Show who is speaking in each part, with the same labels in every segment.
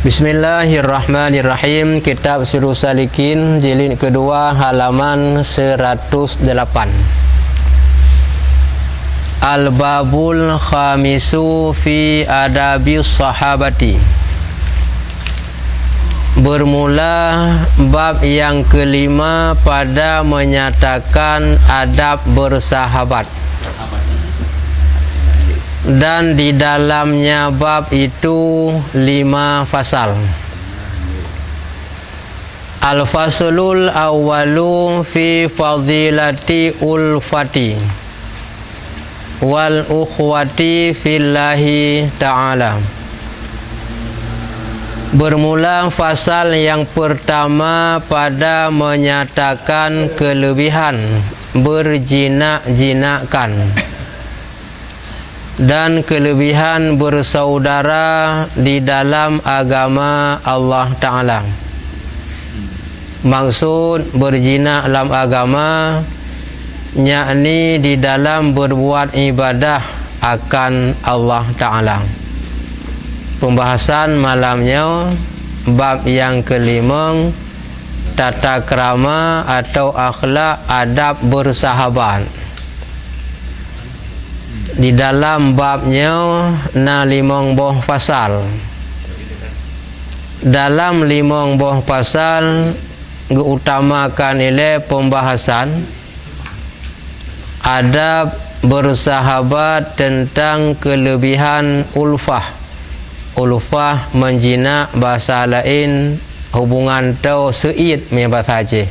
Speaker 1: Bismillahirrahmanirrahim. Kitab Sirrus Salikin jilid kedua halaman 108. Al-babul khamisu fi adabi sahabati. Bermula bab yang kelima pada menyatakan adab bersahabat. Dan di dalamnya bab itu 5 fasal. Al-faslul awwalu fi fadilati ulfati wal ukhwati fillahi ta'ala. Bermula fasal yang pertama pada menyatakan kelebihan berjinak-jinakan dan kelebihan bersaudara di dalam agama Allah Ta'ala. Maksud berjinak dalam agama yakni di dalam berbuat ibadah akan Allah Ta'ala. Pembahasan malamnya bab yang kelima, tata krama atau akhlak adab bersahabat. Di dalam babnya 5 buah pasal. Dalam 5 buah pasal diutamakan oleh pembahasan adab bersahabat tentang kelebihan ulfah. Ulfah menjinak bahasa lain hubungan tau seid punya bahasa Aceh.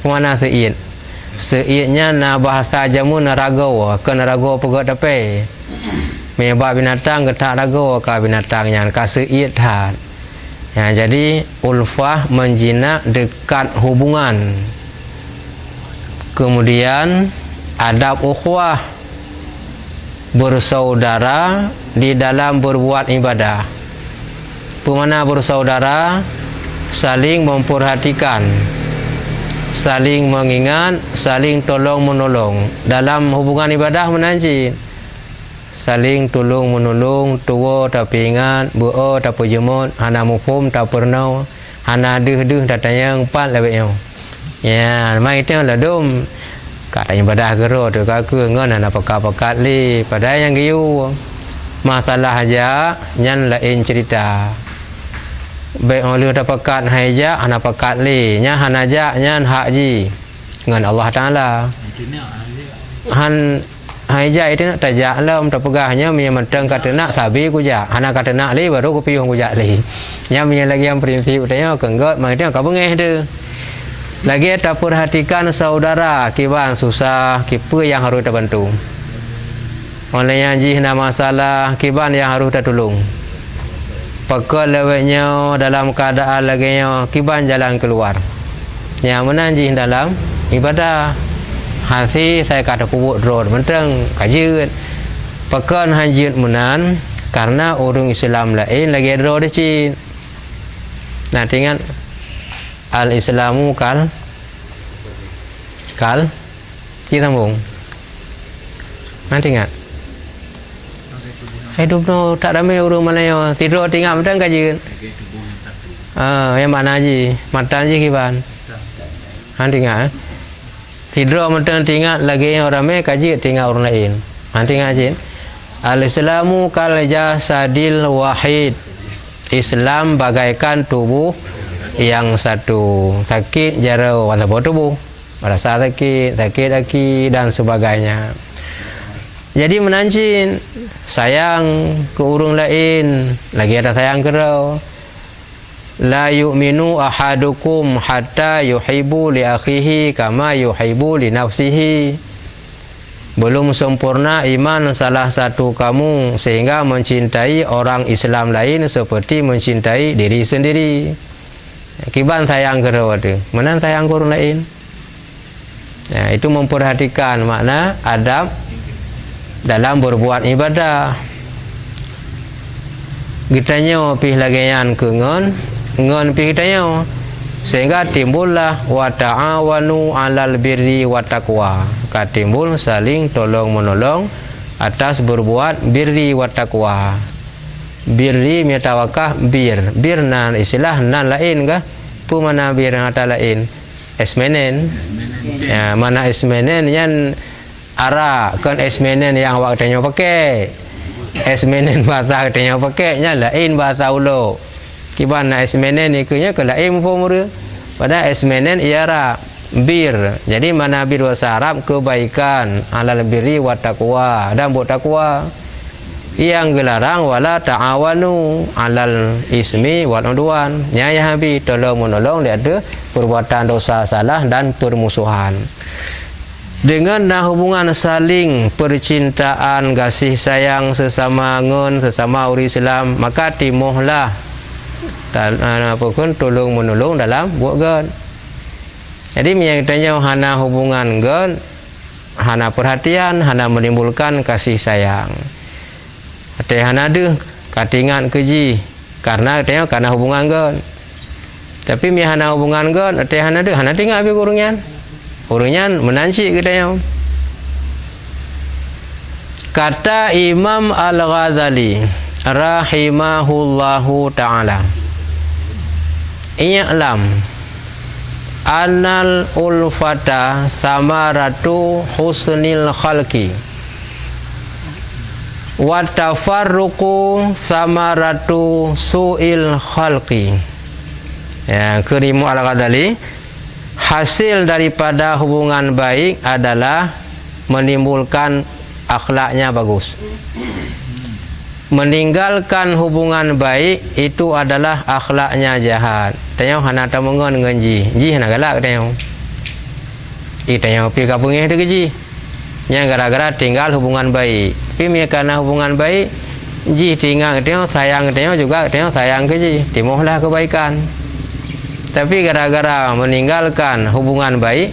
Speaker 1: Mana seid? Seidnya na bahasa jamu narago ke narago pegat dape menyebab binatang ke tak rago ke binatang yang ka seid hat ya, jadi ulfah menjinak dekat hubungan. Kemudian adab ukhwah bersaudara di dalam berbuat ibadah. Pemana bersaudara saling memperhatikan, saling mengingat, saling tolong menolong dalam hubungan ibadah menanji. Saling tolong menolong, tua tapi ingat, buo tapi jemut, hana mufum tak pernah, hana deh datanya 4 lebihnya. Ya, mai itu lah dom. Kata ibadah gero tu kaku ngan ana pakat li pada yang giu. Masalah aja nyan lain cerita. Baik oleh dapakat haja ana pakat li nya hanaja nyan haji dengan Allah Taala. Han haja itu nak tajak lam terpegahnya mi mentang kata nak sabi ku ja ana kata nak li baru ku piung ku ja li. Nya mi lagi yang prinsip tanya kenggot mai dia ka bengeh tu. Lagi tak perhatikan saudara kiban susah kipa yang harus terbantu. Oleh yang jih na masalah kiban yang harus tertolong. Pakal lewatnya dalam keadaan laginya kiban jalan keluar. Yang menanjih dalam ibadah. Hasi saya kata kubuk road mentang kajut. Pakal hanjut menan karena orang Islam lain lagi road cin. Nah tinggal al-Islamu kal kita sambung. Nanti ingat hidup no tak ramai orang Melayu tidur tinggal mentang kajian. Yang mana aji mata aji kiban. Nanti ingat tidur mentang tinggal lagi yang ramai kaji tinggal orang lain. Nanti ingat aji al-Islamu kal jasadil wahid. Islam bagaikan tubuh yang satu. Sakit jarau wala tubuh, merasa sakit lagi dan sebagainya. Jadi menancin sayang ke orang lain, lagi ada sayang kerau. La yu'minu ahadukum hatta yuhibbu li akhihi kama yuhibbu li nafsihi. Belum sempurna iman salah satu kamu sehingga mencintai orang Islam lain seperti mencintai diri sendiri. Kiban sayang kerau tu, mana sayang ke orang lain. Ya, itu memperhatikan makna adab dalam berbuat ibadah. Kitanya pih lagian ke ngon pih kitanya sehingga timbullah wa ta'awanu 'alal birri wa taqwa. Timbul saling tolong menolong atas berbuat birri wa taqwa. birri mitawakah bir nan istilah nan lain kah pu mana bir kata lain esmenen ya mana esmenen yan ara kan esmenen yang waktunya pakai esmenen bahasa katanya pakai nya lain bahasa ulo kibana esmenen ikunya ke lain pemura pada esmenen iara bir jadi mana bir bahasa Arab kebaikan alal birri wa taqwa dan buat takwa yang gelarang wala ta'awanu alal ismi wal udwan nya ya habi tolong menolong dia ada perbuatan dosa salah dan permusuhan dengan hubungan saling percintaan kasih sayang sesama ngon sesama orang Islam maka timuhlah dan apa pun tolong menolong dalam buat gan jadi yang tanya hana hubungan gan hana perhatian hana menimbulkan kasih sayang teh hana ada katingan keji karena tengok karena hubungan gan tapi mi hana hubungan gan teh hana ada hana tinggal abi kurungnya urunyan menanci katanya kata Imam Al-Ghazali rahimahullahu ta'ala i'lam anal ulfata samaratu husnil khalqi wa tafarruqu samaratu su'il khalqi ya Imam Al-Ghazali hasil daripada hubungan baik adalah menimbulkan akhlaknya bagus. Meninggalkan hubungan baik itu adalah akhlaknya jahat. Tanya hana tamungon dengan ji hana galak tanya. Tanya pi kapungnya ada keji. Yang gara-gara tinggal hubungan baik. Pi karena hubungan baik ji tinggal tanya sayang tanya juga tanya sayang keji. Timuhlah kebaikan. Tapi gara-gara meninggalkan hubungan baik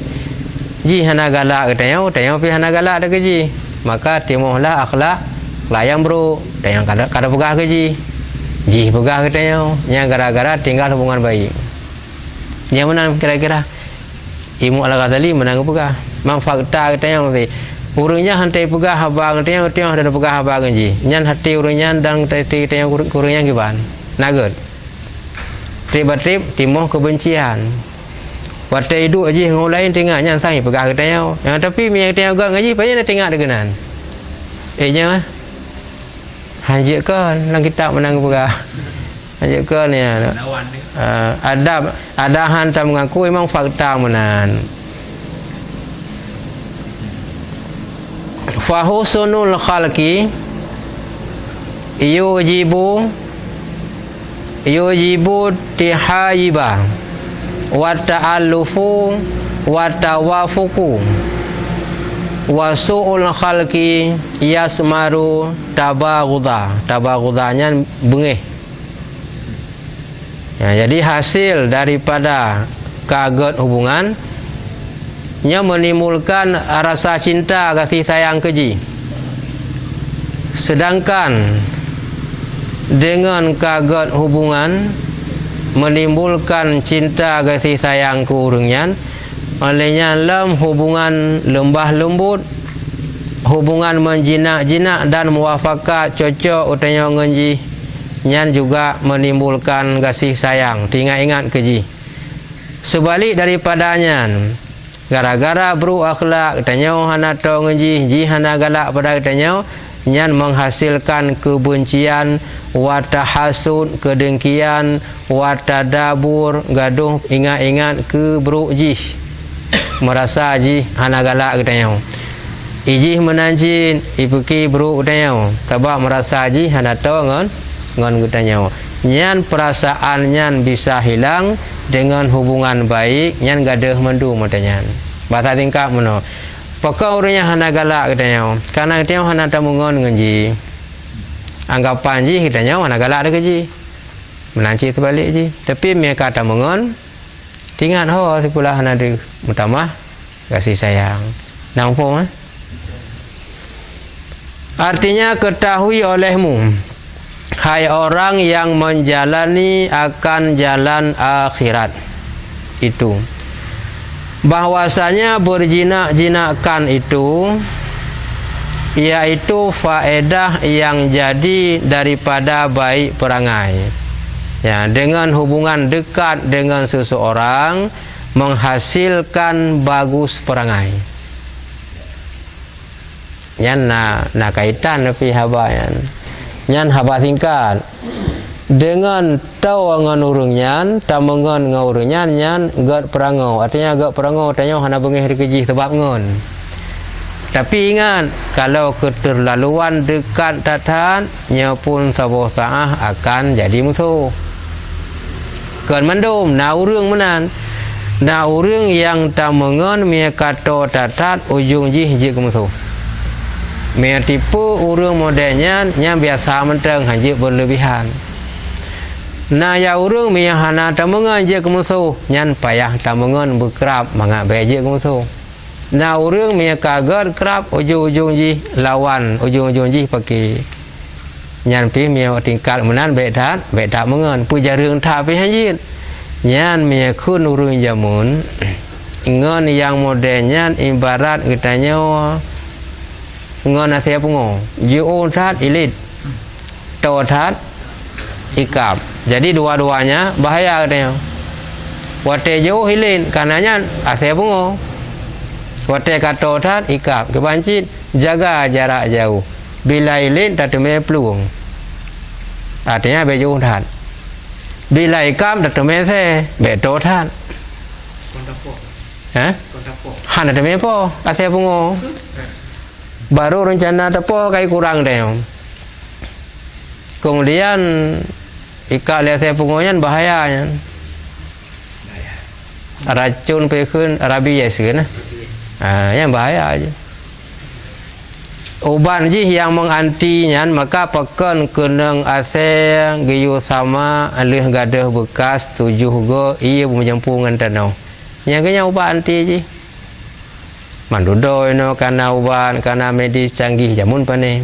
Speaker 1: ji hana galak tanya pi hana galak ada keji maka timuhlah akhlak layang bro tanya kada pegah keji ji pegah tanya yang gara-gara tinggal hubungan baik yang mana kira-kira Imam Al-Ghazali menang pegah mang fakta tanya urungnya hantai pegah abang tanya ada pegah abang ji nyan hati urungnya dan tanya urungnya giban nagut trip timuh kebencian watai hidup aja orang lain tengah nyan sang pegah katanya yang tapi yang tengah gak ngaji banyak nak tengah deganan nya hanjik kan dalam kitab menang pegah hanjik kan ya ada hantar mengaku memang fakta menan fahusunul khalqi yujibu tihayiba wa ta'allufu wa tawafuku wa su'ul khalqi yasmaru tabaghudanya bengih ya, jadi hasil daripada kaget hubungan nya menimbulkan rasa cinta kasih sayang keji sedangkan dengan kaget hubungan menimbulkan cinta kasih sayang ke urangnya olehnya dalam hubungan lembah lembut hubungan menjinak-jinak dan muafakat cocok utanya ngenji nyan juga menimbulkan kasih sayang ingat keji sebalik daripadanya gara-gara bro akhlak tanya hana to ngenji ji hana galak pada tanya nyan menghasilkan kebencian watahasud kedengkian watadabur gaduh ingat-ingat ke bro ji merasa ji hana galak katanya iji menanjin ipuki bro katanya tabak merasa ji hana to ngon katanya nyan perasaan nyan bisa hilang dengan hubungan baik nyan gaduh mendu matanya bahasa tingkap meno pokok orangnya hana galak katanya karena katanya hana tamungon ngenji anggapan ji katanya hana galak ada keji menanci terbalik ji tapi mereka tamungon tinggal ho sepula hana ada mutamah kasih sayang nampak artinya ketahui olehmu hai orang yang menjalani akan jalan akhirat itu bahwasanya berjinak-jinakan itu iaitu faedah yang jadi daripada baik perangai. Ya, dengan hubungan dekat dengan seseorang menghasilkan bagus perangai. Nyan na kaitan tapi haba yan. Nyan haba singkat. Dengan tahu ngan urang nyan, tamangan ngan urang nyan gat perangau. Artinya gat perangau tanya hana bengih rekeji sebab ngon. Tapi ingat, kalau keterlaluan dekat datan, nya pun sabuh saah akan jadi musuh. Kan mandum na urang menan. Na urang yang tamangan mia kato datat ujung jih je ke musuh. Mia tipu urang modelnya nya biasa menteng haji berlebihan. Na ya urang mia hana tamangan je ke musuh, nyan payah tamangan berkerap mangak beje ke musuh. Na urang mia kaget kerap ujung-ujung ji lawan, ujung-ujung ji pakai nyan pi mia tingkat menan bedat mengan puja reung tha pi hanjin nyan mia kun urang jamun ngon yang modelnya ibarat katanya ngon asia pungo ju tat ilit to tat ikap. Jadi dua-duanya bahaya katanya. Wate jauh hilin karenanya asia pungo. Wate kato tat ikap kebancit jaga jarak jauh. Bila ilin tak teme peluang. Artinya bejo tat. Bila ikap tak teme se beto tat. Han teme po asia pungo. Baru rencana tepo kai kurang deh. Kemudian ikat lihat asia pungonya bahayanya. Racun pekun rabies kan. Yang bahaya aja. Uban ji yang mengantinya maka pekan kenang ase giyu sama alih gadah bekas 7 go ia menjampungan tanau. Yang kenya uban anti ji. Mandudoy no karena uban karena medis canggih jamun pane.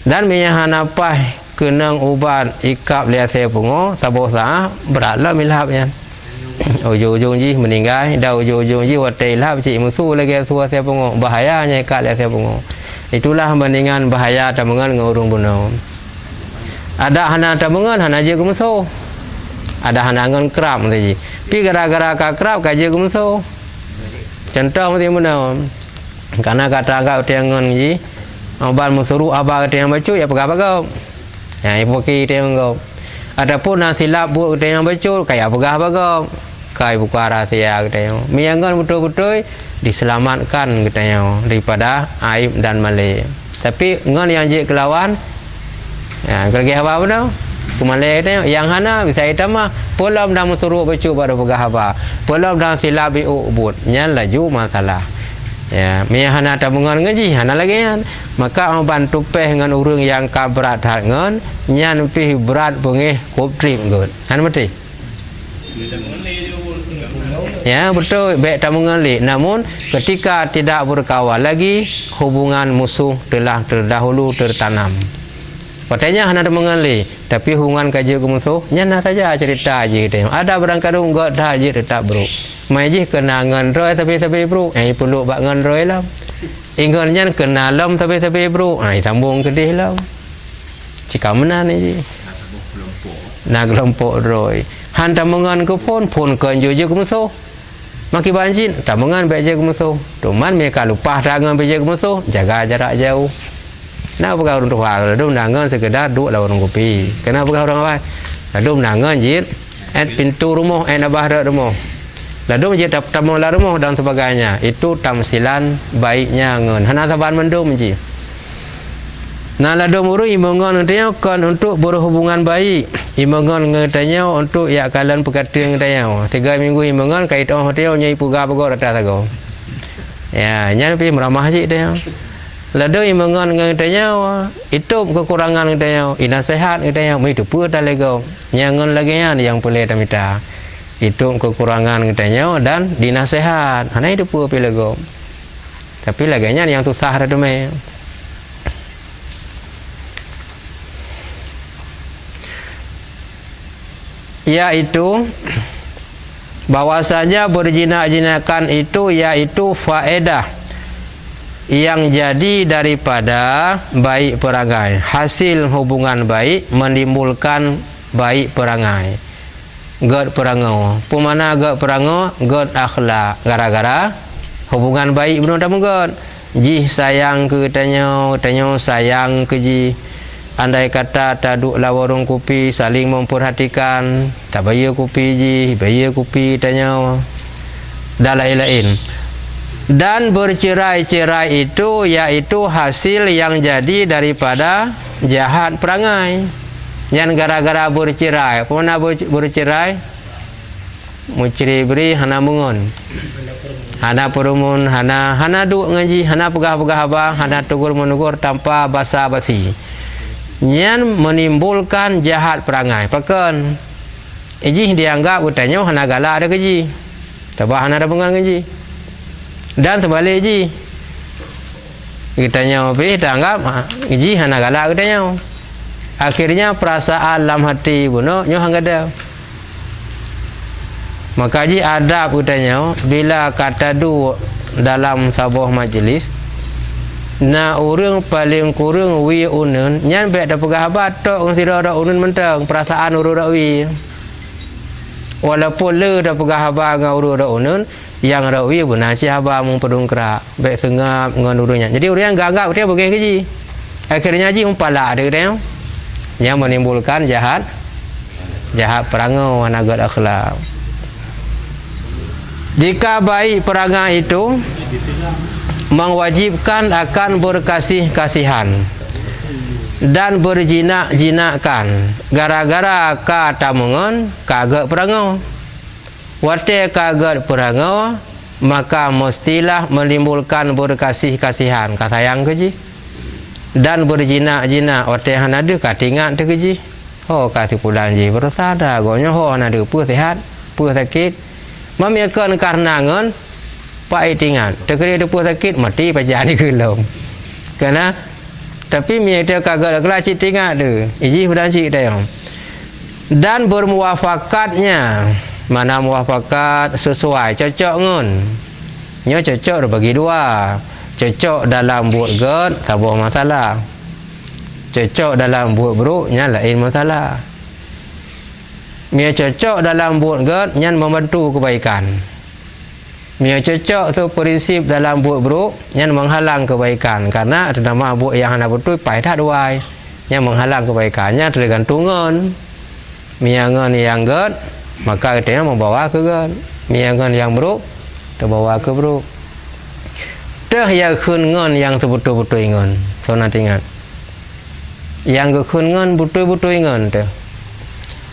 Speaker 1: Dan menyahana pai kenang uban ikap lihat saya pungo sabosa beratlah milhapnya. Ujung-ujung ji meninggal, dah ujung-ujung ji watai lah cik musuh lagi suah saya pungo bahayanya ikat lihat saya pungo. Itulah bandingan bahaya tamangan ngurung bunuh. Ada hana tamangan hana je ke musuh. Ada hana ngan kerap mesti ji. Pi gara-gara ka kerap ka je ke musuh. Contoh mesti bunuh. Karena kata agak tiangan ji. Oban musuh abah tiang bacu ya pegah-pegah. Ya ipoki tiang go. Adapun silap buat kita yang betul kayak pegah-pegah. Kai buka rahasia kita yang miangan betul-betul diselamatkan kita yang daripada aib dan malai. Tapi ngan yang je kelawan ya kerja apa dah kumalai kita yang hana bisa hitam mah polam dah musuruh becu pada pegah apa polam dah silap ubud nyan laju masalah ya mi hana tabungan ngaji hana lagi kan maka bantu peh dengan urang yang kabrat ngan nyan pi berat bengih kop trip gut han mati ya betul baik tak mengali. Namun ketika tidak berkawan lagi hubungan musuh telah terdahulu tertanam. Katanya hanya mengali tapi hubungan kaji ke musuh nyana saja cerita aja kita. Ada barangkali enggak dah aja tetap bro. Mai ji kena ngan roy tapi bro. Perlu bak ngan roy lah. Inggannya kena lam tapi bro. Sambung kedih lah. Jika mana ni ji. Nak kelompok roy. Hantar mengan ke pun kan jujur ke musuh. Maki banjin, tamungan beja ke musuh. Tuman mereka lupa tangan beja ke musuh, jaga jarak jauh. Nak pegang orang tua, lalu nangan sekedar duduk lawan kopi. Kenapa pegang orang lain? Lalu nangan jit, pintu rumah, abah rumah. Lalu jit tamu la rumah dan sebagainya. Itu tamsilan baiknya ngan. Hana saban mendum jit. Nah lalu muru imangan katanya kan untuk berhubungan baik. Imangan katanya untuk ya kalian perkatakan katanya 3 minggu imangan kait orang hotel nyai puga pegor atas ago. Ya nyai pi meramah je katanya. Lalu imangan katanya itu kekurangan katanya. Ina sehat katanya mai tu pur tak lego. Nyangan lagi yang boleh tamita. Itu kekurangan katanya dan dinasehat. Hana itu pur pi lego. Tapi laginya yang susah tu mai. Yaitu bahwasanya berjinak-jinakan itu yaitu faedah yang jadi daripada baik perangai. Hasil hubungan baik menimbulkan baik perangai. God perangai. Pemana God perangai? God akhlak. Gara-gara hubungan baik benar tak God. Ji sayang ke tanya sayang ke ji. Andai kata taduklah warung kopi saling memperhatikan, tak bayar kopi ji, bayar kopi tanya. Dan lain-lain. Dan bercerai-cerai itu yaitu hasil yang jadi daripada jahat perangai. Yang gara-gara bercerai, pernah bercerai? Mucri beri hana mungun. Hana perumun, hana duk ngaji, hana pegah-pegah abang, hana tugur-menugur tanpa basa-basi. Yang menimbulkan jahat perangai. Pakan iji dianggap utanya hana galak ada keji. Tabah hana ada pengang keji. Dan terbalik ji. Kita nyawa pergi kita anggap ji hana galak kita nyawa. Akhirnya perasaan dalam hati bunuh nyawa hang ada. Maka ji adab kita nyawa bila kata du dalam sebuah majlis na orang paling kurang wi unun nyan baik dah pegah habat tok orang sira dak unun mentang perasaan urut dak wi. Walaupun le dah pegah habat ngau urut dak unun yang rawi benar si haba mung pedungkrak baik sengap ngan urunya. Jadi orang yang anggap dia bagai keji. Akhirnya ji umpala dia dia yang menimbulkan jahat perangai nagat akhlak. Jika baik perangai itu mewajibkan akan berkasih-kasihan dan berjinak-jinakkan gara-gara kata mengon kagak perangai. Wate kaget perangai maka mestilah menimbulkan berkasih-kasihan kata yang keji dan berjinak-jinak wate han ada katingat tu keji oh kati pulang ji bersada gonya ho han ada pu sihat pu sakit mamiakan karena ngon pai tingat tekeri ada pu sakit mati pajani kelom karena tapi mi dia kaget kelacit tingat tu iji pulang ji dah dan bermuafakatnya. Mana muafakat sesuai cocok ngun. Nya cocok bagi dua. Cocok dalam buat god tak ada masalah. Cocok dalam buat buruk nya lain masalah. Mia cocok dalam buat god nya membantu kebaikan. Mia cocok tu prinsip dalam buat buruk nya menghalang kebaikan karena ada nama buat yang hendak betul pai tak duai. Nya menghalang kebaikannya tergantungan. Mia ngon yang god maka dia membawa ke gan miangan yang buruk terbawa ke buruk dah ya khun yang betul-betul ingon so nanti ingat yang ke khun ngon betul-betul ingon tu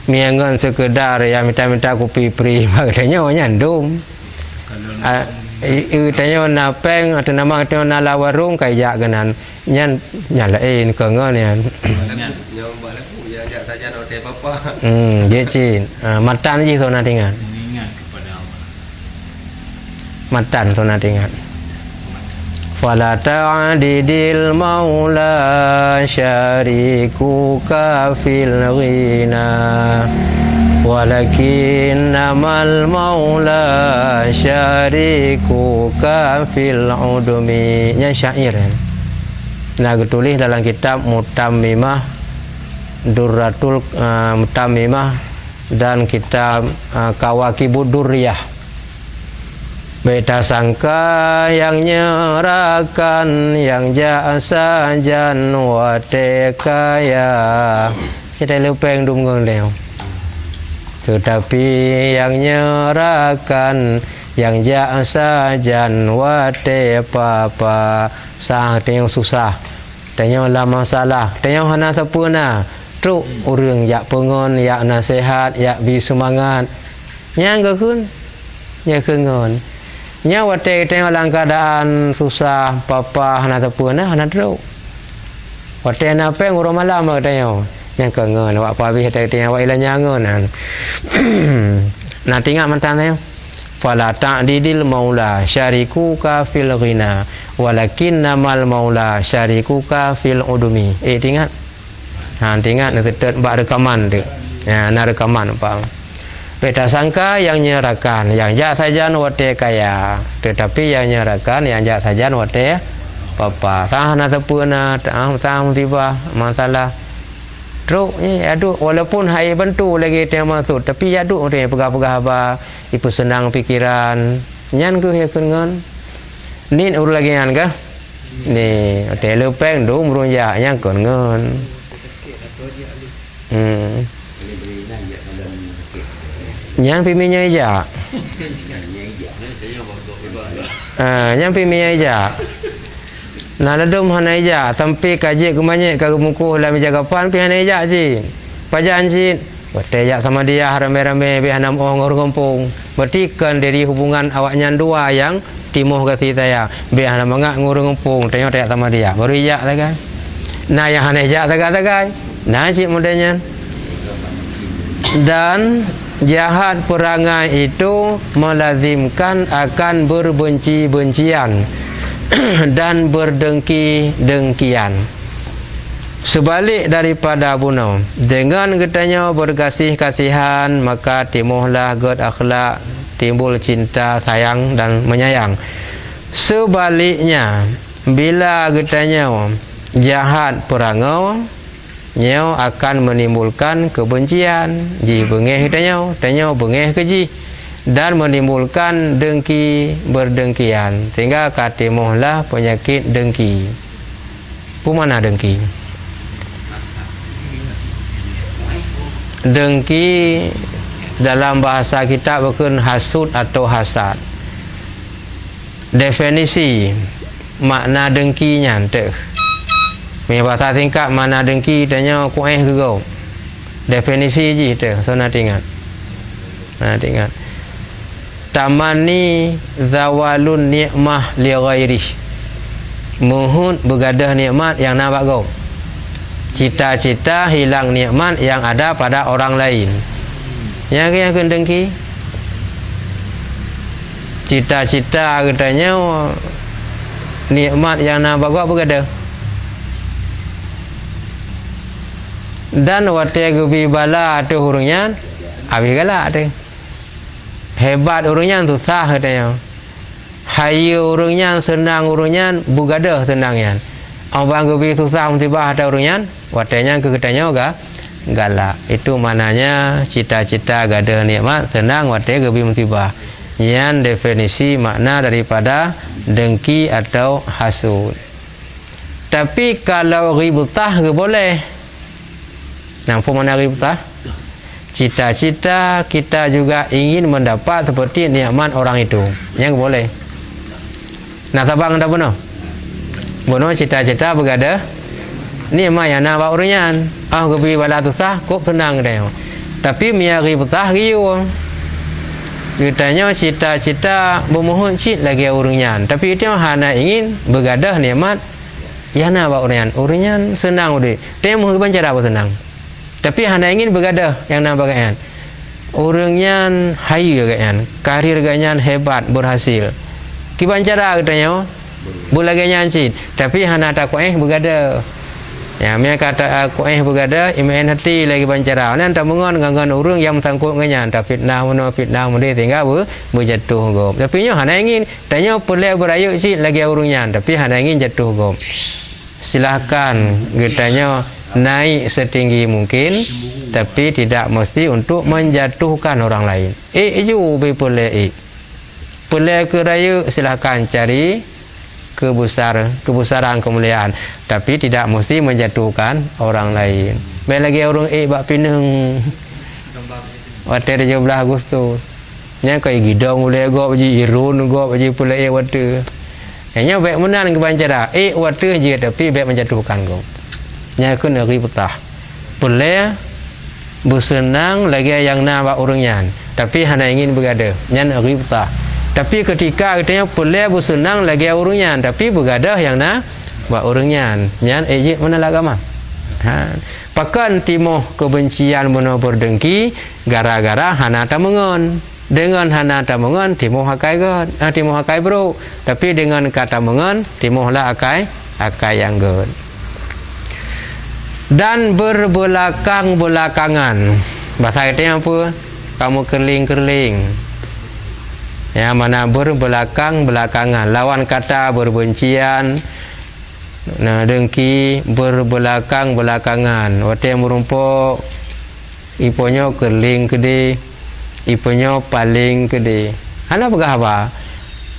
Speaker 1: miangan sekedar yang minta-minta kopi free makanya nyandum tanya napeng atau nama atau nala warung kayak ganan nyan lain ke ngon yan dia cin matan je sona tingat matan sona tingat fala ta'didil maula syarikuka fil ghina walakin namal maula syarikuka fil udumi nya syair nah tulis dalam kitab Mutammimah Durratul Mutammimah dan kitab Kawakibud Durriyah. Beta sangka yang nyerakan yang jasa jan watekaya kita lupeng dumgung leo. Tetapi yang nyerakan yang jasa jan wate papa sah yang susah tanya lah masalah tanya hana tapuna truk orang yak pengon yak nasihat yak bi semangat nya ngakun nya kengon nya wate tengok dalam keadaan susah papa hana tapuna hana truk wate na peng uro malam tanya nya kengon wak pabi tanya wak ila nyangon nah tinggal mantan tanya fala ta'didil maula syarikuka fil ghina walakin namal maula syarikuka fil udumi tinggal tinggal nanti buat rekaman tu nak rekaman apa beta sangka yang nyerakan yang jak saja wate kaya tetapi yang nyerakan yang jak saja wate papa tah na tapuna tah tiba masalah teruk ni aduk walaupun hai bantu lagi dia masuk tapi aduk dia pegah-pegah ba ipu senang pikiran nyan ke he kengan ni ur lagi nyan ka ni tele peng do murun ya yang kengan nyan piminya ja nyan piminya ja nah ledum hanai ja tampi kaji kemanye ka muku la menjaga pan pi hanai ja ji pajan ji wate ja sama dia rame-rame be hanam ongor kampung bertikan dari hubungan awaknya dua yang timuh kasih saya be hanam mangak ngurung kampung tanya tak sama dia baru ja tagai nah yang hanai ja tagai nah cik mudanya dan jahat perangai itu melazimkan akan berbenci-bencian dan berdengki-dengkian. Sebalik daripada bunuh, dengan katanya berkasih-kasihan maka timbullah gad akhlak, timbul cinta, sayang dan menyayang. Sebaliknya, bila katanya jahat perangai, nyo akan menimbulkan kebencian, ji bengeh katanya bengeh keji. Dan menimbulkan dengki berdengkian sehingga katimuhlah penyakit dengki. Kumana dengki? Dengki dalam bahasa kita bukan hasud atau hasad. Definisi makna dengkinya tu. Punya bahasa singkat mana dengki tanya kueh ke kau. Definisi je tu. So nak ingat. Nak ingat. Tamani zawalun nikmah li ghairih. Mohon begadah nikmat yang nampak kau. Cita-cita hilang nikmat yang ada pada orang lain. Yang kena dengki. Cita-cita katanya nikmat yang nampak kau begadah. Dan wate gubi bala tu hurungnya habis galak tu. Hebat urungnya susah katanya. Hayu urungnya senang urungnya bugadah senangnya. Abang gebi susah musibah ada urungnya, watanya ke katanya galak. Itu maknanya cita-cita gadah nikmat senang wate gebi musibah. Yang definisi makna daripada dengki atau hasud. Tapi kalau ghibtah ke boleh. Nampak mana ghibtah? Cita-cita kita juga ingin mendapat seperti nikmat orang itu. Yang boleh. Nah, sabang dah bunuh. Bunuh cita-cita bergada nikmat yang nak bawa orangnya. Kebi bala susah, kok senang dia. Tapi miari betah riu. Katanya cita-cita bermohon cit lagi orangnya. Tapi itu hanya ingin bergadah nikmat yang nak bawa orangnya. Orangnya senang udah. Dia mohon cara apa senang. Tapi hanya ingin bergadah yang nampak kan. Orangnya hayu kan. Karir kan hebat berhasil. Kiban cara katanya bulagi nyancit. Tapi hanya tak kueh bergadah. Ya, mereka kata kueh bergadah iman hati lagi bancara. Nan tak mengon ngangan orang yang sangkut nganyan. Tak fitnah mana tinggal berjatuh gom. Tapi nyo hanya ingin tanya boleh berayu cit lagi orangnya. Tapi hanya ingin jatuh gom. Silahkan katanya naik setinggi mungkin, tapi tidak mesti untuk menjatuhkan orang lain. Ju boleh boleh keraya silahkan cari kebesaran kemuliaan, tapi tidak mesti menjatuhkan orang lain. Baik lagi orang bak pinang water 17 Agustus nya kai gidong boleh go ji irun go ji pula water. Hanya baik menan kebancara water je tapi baik menjatuhkan go. Nya kun negeri petah. Boleh bersenang lagi yang nak orangnya, tapi hanya ingin bergadah. Nya negeri petah. Tapi ketika katanya boleh bersenang lagi orangnya, tapi bergadah yang nak orangnya. Nya mana agama? Pakan timuh kebencian benar berdengki gara-gara hana tamangan. Dengan hana tamangan timuh hakai bro. Tapi dengan kata mangan timuhlah akai yang good. Dan berbelakang-belakangan. Bahasa katanya apa? Kamu kerling-kerling. Ya, mana berbelakang-belakangan. Lawan kata berbencian. Nah, dengki berbelakang-belakangan. Waktu yang merumpuk ipunya keling kede, ipunya paling kede. Hana begapa?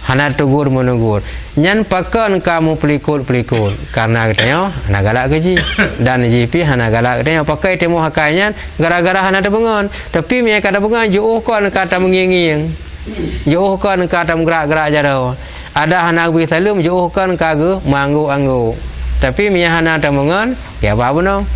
Speaker 1: Hana tegur menegur. Nyan pakan kamu pelikut-pelikut. Karena katanya, hana galak keji. Dan JP hana galak katanya, pakai temu hakainya, gara-gara hana terbangun. Tapi mereka kata bangun, jauh kan kata menging-ing. Jauh kan kata menggerak-gerak jauh. Ada hana beri salum, jauh kan kagak manggu-anggu. Tapi mereka hana terbangun, ya apa no?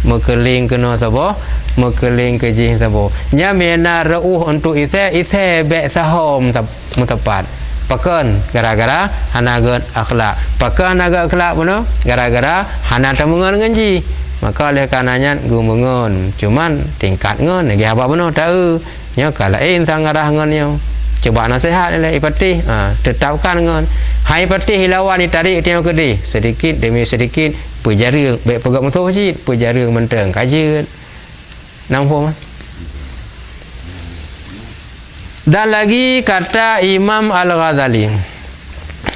Speaker 1: Mekeling kena sabo, mekeling keji sabo. Nya mena rauh untuk ise bek sahom tepat. Pakan gara-gara hana agak akhlak. Pakan agak akhlak puno gara-gara hana terbangun ngaji. Maka oleh karenanya gumengon. Cuman tingkat ngon lagi apa puno tahu. Nya kalain tangarah ngonnya. Coba nasihat oleh ipati, tetapkan ngon. Hai pati hilawan ditarik tengok kedi. Sedikit demi sedikit pejara baik pegang musuh masjid, pejara menteng kajian. Nampak? Dan lagi kata Imam Al-Ghazali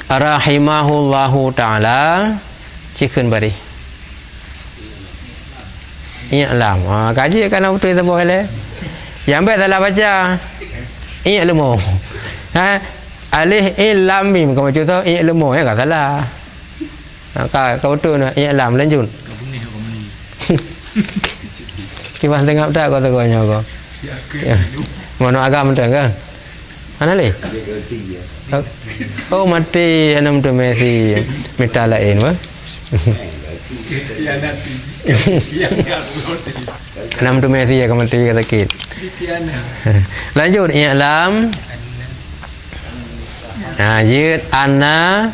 Speaker 1: rahimahullahu ta'ala, cikun bari i'lam. Kaji kan betul itu boleh. Yang baik salah baca i'lamu. Alih i'lam mim kau macam tu i'lamu ya tak salah. Kau betul nak i'lam lanjut. Kipas tengok tak kau tegaknya kau. Mana agam betul kan? Mana le? Oh mati enam tu Messi minta lain wah. Enam tu Messi ya mati kata kit. Lanjut i'lam. Jid anna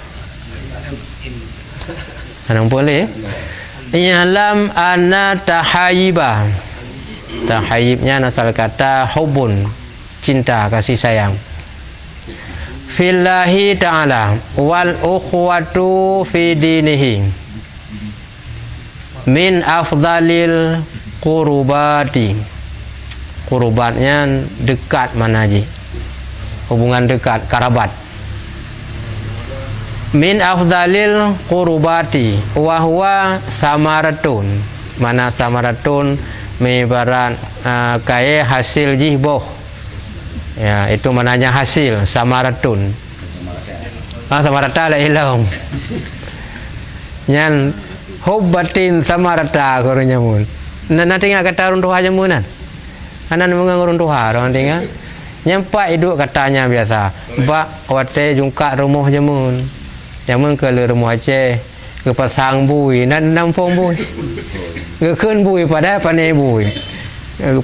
Speaker 1: anang boleh. I'lam anna tahayyibah. Tahayyibnya asal kata hubun, cinta, kasih sayang. Fillahi ta'ala wal ukhwatu fi dinihi min afdalil qurubati. Qurubatnya dekat mana ji? Hubungan dekat, karabat. Min afdalil qurubati wa huwa samaratun. Mana samaratun? Mebaran kaya hasil jihboh. Ya, itu mananya hasil samaratun. Samarata la ilahum. Nyan hubbatin samarata korunya mun. Nanti ngak kata runtuh aja munan. Anan mengang runtuh orang tinggal. Nyampak hidup katanya biasa. Bak wate jungka rumah jamun. Jamun ke rumah Aceh ke pasang bui nan nampung bui. Ke keun bui pada pandai bui.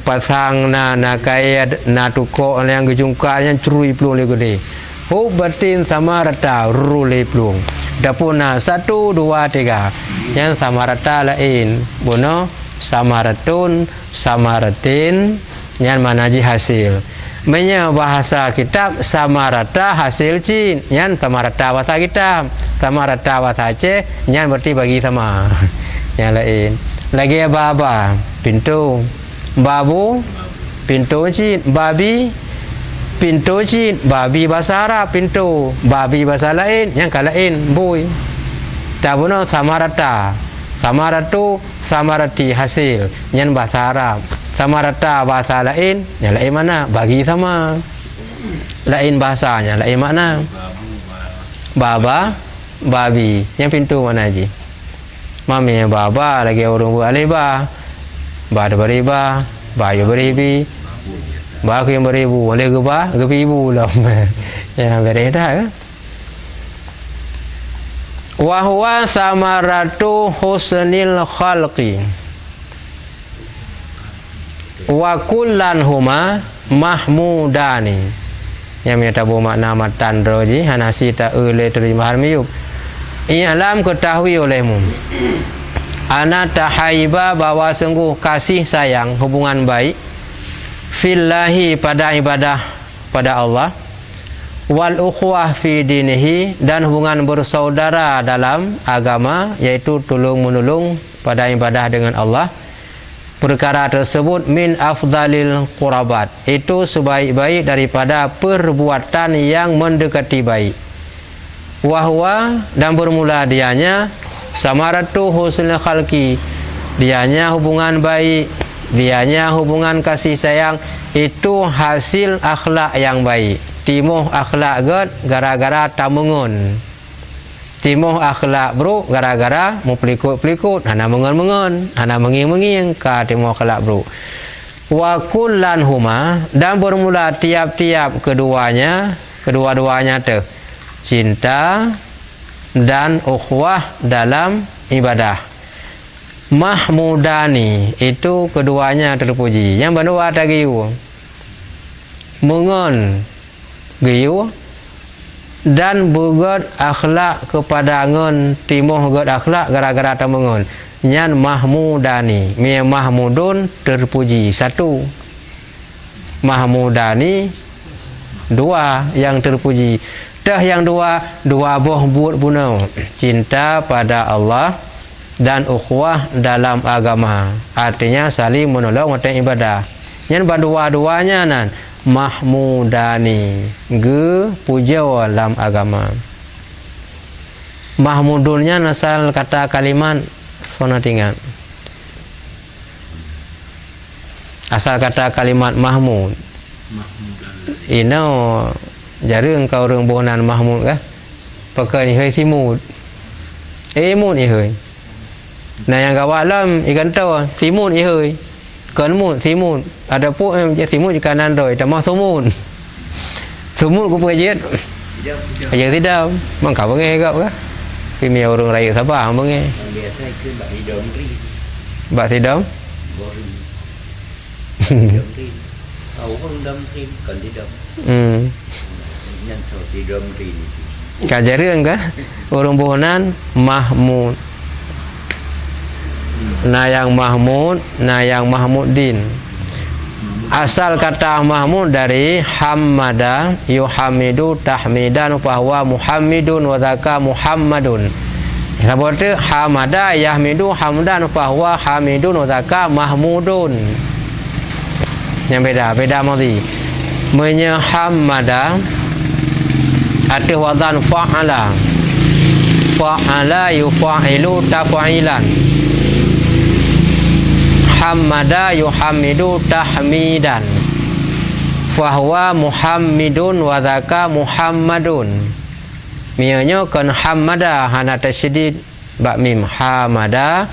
Speaker 1: Pasang na kaya na tuko yang gejungkanya curui pelung le gede. Hubbatin samarata rule pelung. Dapuna 1 2 3. Yang samarata lain. Bono samaratun samaratin yang manaji hasil. Menya bahasa kitab samarata hasil cin. Yang samarata bahasa kitab. Samarata bahasa Aceh yang berarti bagi sama. Yang lain. Lagi baba pintu. Babu pintu cin, babi pintu cin, babi bahasa Arab pintu, babi bahasa lain yang kalain bui. Tabuno samarata, samaratu, samarati hasil yang bahasa Arab. Samarata bahasa lain, yang lain mana? Bagi sama. Lain bahasanya, lain makna. Baba, babi, yang pintu mana ji? Mami baba lagi orang buat leba. Ba beriba, bayu beribi, baku yang beribu, oleh geba, gebibu lah. Ya berbeda kan? Wahwa samaratu husnil khalqi. Wa kullan huma mahmudani. Yang metabu makna matan roji hanasita ule terima harmiyub. I'lam ketahui olehmu. Ana tahaiba bahwa sungguh kasih sayang hubungan baik fillahi pada ibadah pada Allah wal ukhwah fi dinihi dan hubungan bersaudara dalam agama yaitu tolong menolong pada ibadah dengan Allah. Perkara tersebut min afdalil qurabat, itu sebaik-baik daripada perbuatan yang mendekati baik. Wahwa dan bermula dianya samaratu husnul khalqi, dianya hubungan baik, dianya hubungan kasih sayang, itu hasil akhlak yang baik. Timuh akhlak god gara-gara tamungun, timuh akhlak buruk gara-gara mu pelikut-pelikut, hana mengun-mengun, hana menging-menging, ka timuh akhlak buruk. Wa kullan huma, dan bermula tiap-tiap kedua-duanya tu cinta dan ukhuwah dalam ibadah. Mahmudani, itu keduanya terpuji. Yang berdua tak giyu, mengon giyu, dan bugot akhlak kepada ngon timuh god akhlak gara-gara tamungun. Nyan mahmudani, mi mahmudun terpuji satu, mahmudani dua yang terpuji. Dah yang dua boh buat punau, cinta pada Allah dan ukhuwah dalam agama, artinya saling menolong untuk ibadah. Yang berdua-duanya nan mahmudani, ge puja dalam agama. Mahmudulnya asal kata kalimat sona tinggal, asal kata kalimat mahmud. Ino jarang kau orang bonan mahmud kah? Pakai ni hơi timud, mud ni hơi. Nah yang kau alam ikan tahu timud ni hơi, kan mud timud. Ada pun yang timud di kanan doi, tak mah sumud. Sumud ku perjet. Aja tidak, mang kau bengai kau kah? Pimi orang raya Sabah bengai. Bak tidam. Kajaran kah? Orang bohonan mahmud. Nayang mahmud, nayang mahmudin. Asal kata mahmud dari hamada yuhamidu tahmidan bahwa muhammidun wa dzaka muhammadun. Seperti hamada yahmidu hamdan bahwa hamidun wa dzaka mahmudun. Yang beda madhi. Menyahamada arti wadan fa'ala. Fa'ala yufa'ilu taf'ilan. Hamada yuhamidu tahmidan. Fahuwa muhammidun wa dzaka muhammadun. Mianya kan hamada hana tasydid ba mim, hamada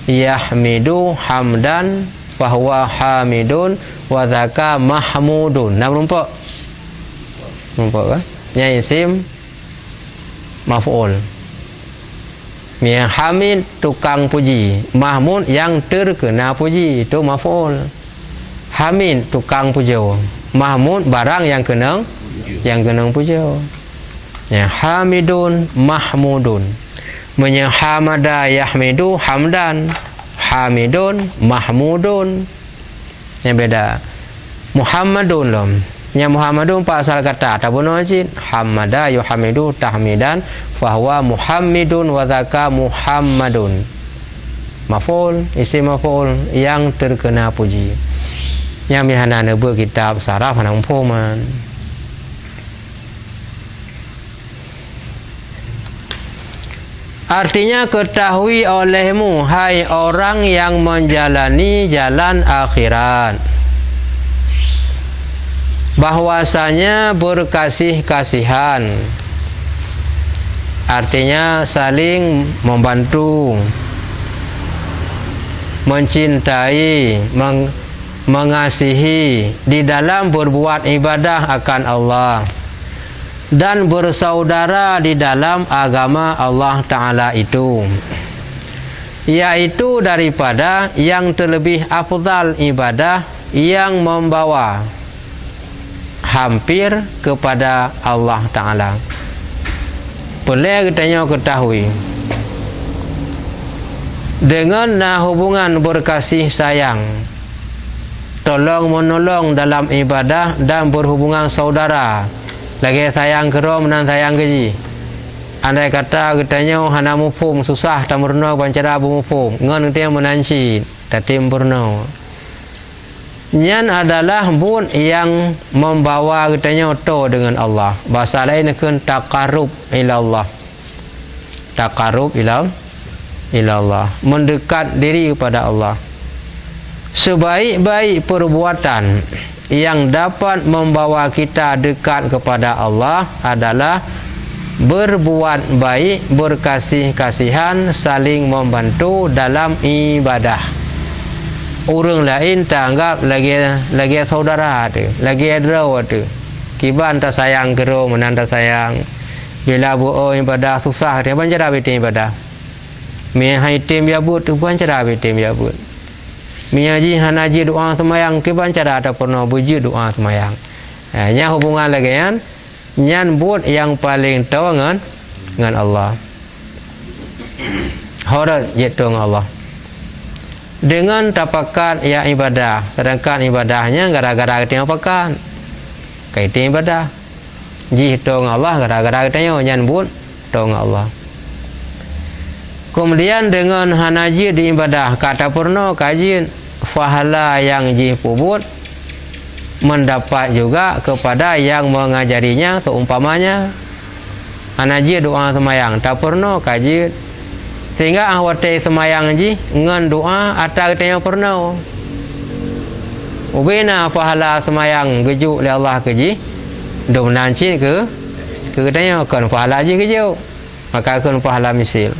Speaker 1: yahmidu hamdan fahuwa hamidun wa dzaka mahmudun. Nah nampak kan? Yang isim maf'ul. Yang hamid tukang puji, mahmud yang terkena puji, itu maf'ul. Hamid tukang puja, mahmud barang yang kena puja. Ya, hamidun mahmudun. Hamada yahmidu hamdan, hamidun mahmudun. Yang beda. Muhammadun lom. Yang Muhammadun pasal kata tabun wajib hamada yuhamidu tahmidan fahuwa muhammidun wa dzaka muhammadun. Maf'ul, isim maf'ul yang terkena puji. Yang mihana nebu kitab saraf hanang poman. Artinya ketahui olehmu hai orang yang menjalani jalan akhirat, bahwasanya berkasih-kasihan, artinya saling membantu, mencintai, mengasihi di dalam berbuat ibadah akan Allah, dan bersaudara di dalam agama Allah Ta'ala itu, yaitu daripada yang terlebih afdal ibadah yang membawa hampir kepada Allah Ta'ala. Boleh kita ketahui dengan hubungan berkasih sayang, tolong menolong dalam ibadah dan berhubungan saudara, lagi sayang kerom dan sayang keji. Andai kata katanya hana mufum susah tamurno bancara bu mufum ngan dia menanci tatim purno. Nyan adalah bun yang membawa katanya to dengan Allah. Bahasa lain kan taqarrub ila Allah. Taqarrub ila ilallah, mendekat diri kepada Allah. Sebaik-baik perbuatan yang dapat membawa kita dekat kepada Allah adalah berbuat baik, berkasih-kasihan, saling membantu dalam ibadah. Orang lain tak anggap lagi saudara tu, lagi adro tu. Kiban tak sayang kero, menan tak sayang. Bila buat ibadah susah dia bancara bitin ibadah. Mi hai tim yabut tu bancara bitin yabut. Mi haji hanaji doa semayang kiban cara ada pernah buji doa semayang. Nya hubungan lagi kan? Nyan buat yang paling tahu dengan Allah. Horat jitu dengan Allah. Dengan tapakan ya ibadah, sedangkan ibadahnya gara-gara kita tapakan. Kaitin ibadah. Jitu dengan Allah gara-gara kita nyan buat tahu dengan Allah. Kemudian dengan hanaji di ibadah kata purno kajian fahala yang jipubut mendapat juga kepada yang mengajarinya, seumpamanya hanaji doa semayang tak purno kajian sehingga awate semayang ji ngan doa atal tanya purno ubina fahala semayang gejuk oleh Allah keji dom nancin ke tanya kan fahala ji gejuk maka kan pahala misil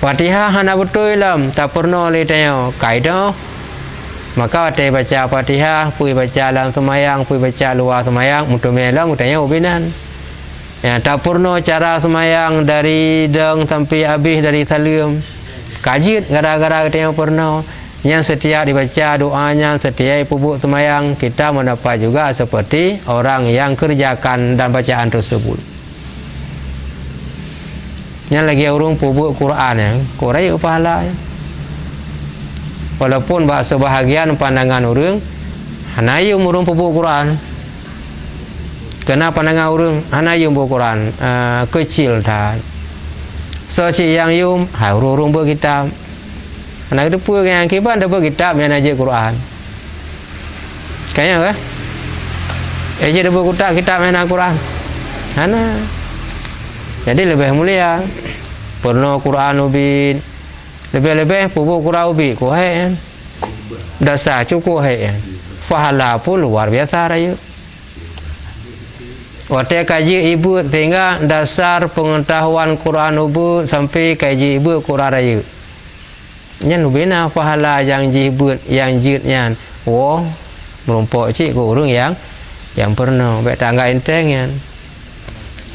Speaker 1: Fatihah hana betul lam tak pernah oleh tanya kaidah maka ada baca Fatihah pui baca dalam semayang pui baca luar semayang mutu melam tanya ubinan ya tak pernah cara semayang dari deng sampai habis dari salam kaji gara-gara tanya pernah yang setiap dibaca doanya setiap pupuk semayang kita mendapat juga seperti orang yang kerjakan dan bacaan tersebut. Yang lagi orang pupuk Quran ya, Quran pahala. Walaupun sebahagian pandangan orang, hanayu orang pupuk Quran. Kena pandangan orang, hanayu pupuk Quran kecil dah. So yang yum, orang berkitab. Anak depu yang kiban depu kitab yang aja Quran. Kayaknya kan? Aja depu kitab yang Quran. Hana. Jadi lebih mulia. Pernah Quran ubin. Lebih-lebih pupuk Quran ubin. Kuhai. Dasar cukup hai. Fahala pun luar biasa raya. Waktu kaji ibu sehingga dasar pengetahuan Quran ubin sampai kaji ibu Quran raya. Nyan ubina fahala yang jibut yang jitnya. Oh, merumpok cik ko orang yang pernah. Baik tangga enteng yan.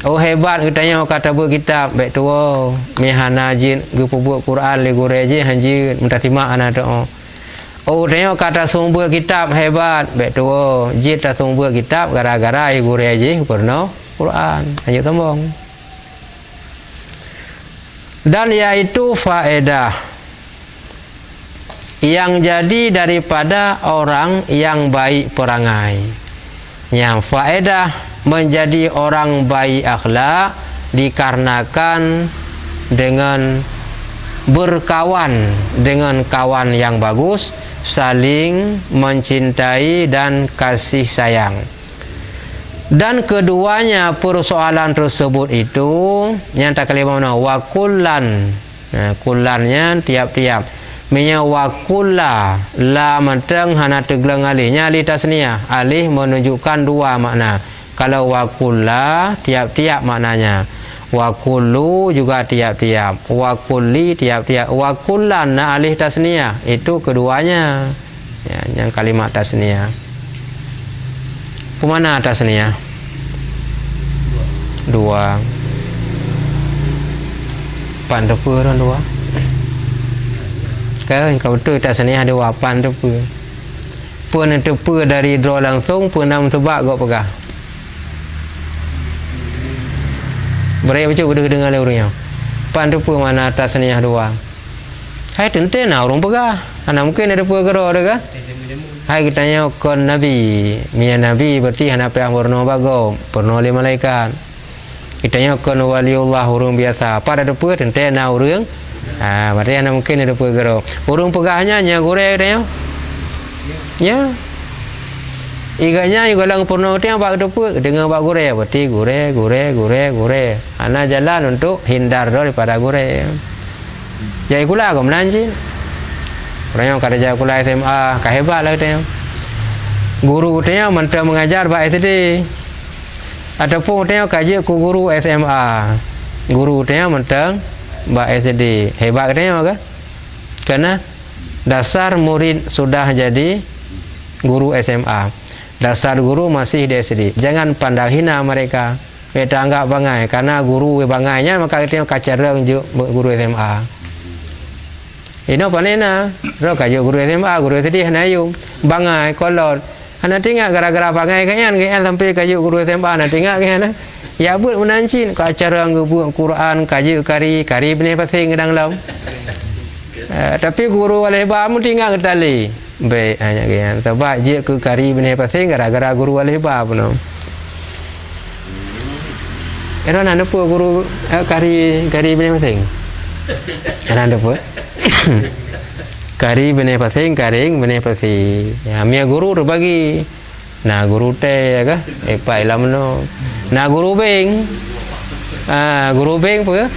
Speaker 1: Oh hebat katanya kata buat kitab baik tua mihana jin gupu buat Quran le goreje hanjin minta timak anak doa. Oh tanya kata sumber kitab hebat baik tua jin tak sumber kitab gara-gara ai goreje pernah Quran hanya tombong. Dan yaitu faedah yang jadi daripada orang yang baik perangai. Yang faedah menjadi orang baik akhlak dikarenakan dengan berkawan dengan kawan yang bagus, saling mencintai dan kasih sayang. Dan keduanya persoalan tersebut itu yang tak kalimah mana wakullan. Nah, kullannya tiap-tiap. Minya wakulla la mateng hana teglang alihnya alih tasniyah. Alih menunjukkan dua makna. Kalau wakulla tiap-tiap maknanya. Wakullu juga tiap-tiap. Wakulli tiap-tiap. Wakullan na alih tasniyah. Itu keduanya. Ya, yang kalimat tasniyah. Kemana tasniyah? Dua. Pandepu orang dua. Kau betul tasniyah dua pandepu. Pun tepu dari draw langsung pun nam sebab kau pegah. Berai macam udah dengar le orangnya. Pan depu mana tasniyah dua. Hai tenten orang pegah. Ana mungkin ada depu gero ada kan? Hai kitanya kon nabi. Mia nabi berarti hana pe amorno bago, porno le malaikat. Kitanya kon waliullah orang biasa. Pada depu tenten orang. Berarti ana mungkin ada depu gero. Orang pegahnya nya gore dia. Ya. Iganya juga lang porno dia bak depu dengan bak gore berarti gore. Ana jalan untuk hindar daripada gore. Jadi kula kau menanci. Orang yang kerja kula SMA, hebat lah katanya. Guru katanya mentah mengajar Pak SD. Ataupun katanya kaji ku guru SMA. Guru katanya mentah Pak SD. Hebat katanya kan? Karena dasar murid sudah jadi guru SMA. Dasar guru masih di SD. Jangan pandang hina mereka. Kita anggap bangai karena guru bangainya maka kita kacareng je guru SMA. Ino panena, ro kajo guru SMA, guru SD hanayu, bangai kolot. Ana tinggal gara-gara bangai kan sampai kajo guru SMA ana tinggal kan. Ya buat menancin ka acara ngebuat Quran, kaji kari benih pasing gedang lam. Tapi guru wali bamu tinggal ke tali. Baik hanya kan. Sebab je ke kari benih pasing gara-gara guru wali bamu. Era nanda pu guru kari benih pasing. Nanda pu. Kari benih pasing karing benih pasing. Ya mia guru terbagi. Nah guru teh ya kan? Pak ilam no. Nah guru beng. Guru beng apa?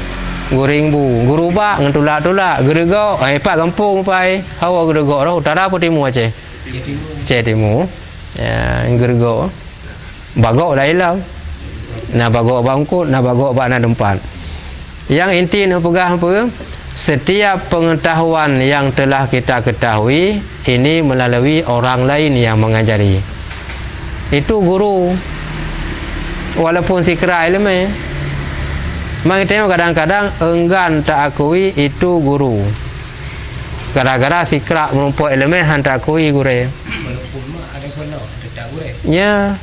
Speaker 1: Guring bu. Guru ba ngentulak-tulak gerego. Pak kampung pai. Hawa gerego ro utara apa timur Aceh? Aceh timur. Ya gerego. Bagok dah ilam. Nah bagok bangkut, nah bagok ba na tempat. Yang inti nak pegah apa? Setiap pengetahuan yang telah kita ketahui ini melalui orang lain yang mengajari. Itu guru. Walaupun sikra ilmu. Mak kita kadang-kadang enggan tak akui itu guru. Gara-gara sikra menumpuk ilmu han tak akui guru.
Speaker 2: Walaupun mak ada kono, tak guru.
Speaker 1: Ya.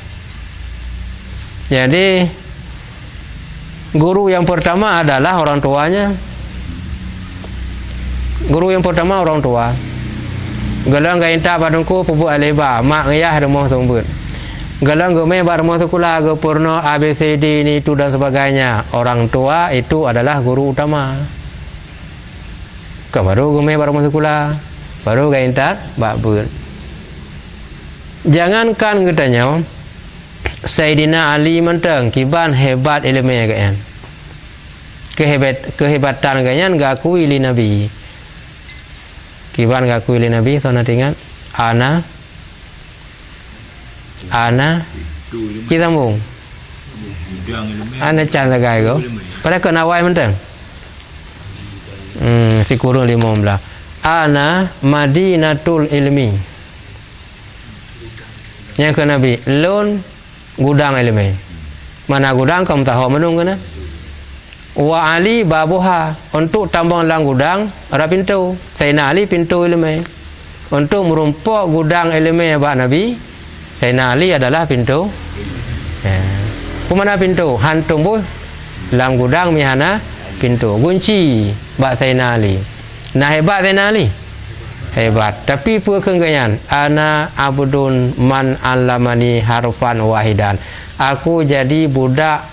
Speaker 1: Jadi guru yang pertama adalah orang tuanya. Guru yang pertama orang tua. Galang ga inta padungku pubu aleba, mak ngayah rumah tumbut. Galang gome bar rumah sekolah ge purno ABCD ini itu dan sebagainya. Orang tua itu adalah guru utama. Baru gome bar rumah sekolah, baru ga inta babun. Jangankan katanya Sayyidina Ali mentang kiban hebat ilmu kan. Kehebatan ganyan ga akui li Nabi. Kiban ga akui li Nabi so natingan ana kita mung ana canda gai go pada kena wai mentang si kurung 15 ana madinatul ilmi yang ke Nabi lon gudang ilmu mana gudang kamu tahu menung kena wa Ali babuha untuk tambang lang gudang ada pintu Sayyidina Ali pintu ilmu untuk merumpuk gudang ilmu Pak Nabi Sayyidina Ali adalah pintu kumana pintu hantum bu lang gudang mihana pintu kunci Pak Sayyidina Ali nah hebat Sayyidina Ali hebat tapi perkengangan ana abdun man alamani harfan wahidan aku jadi budak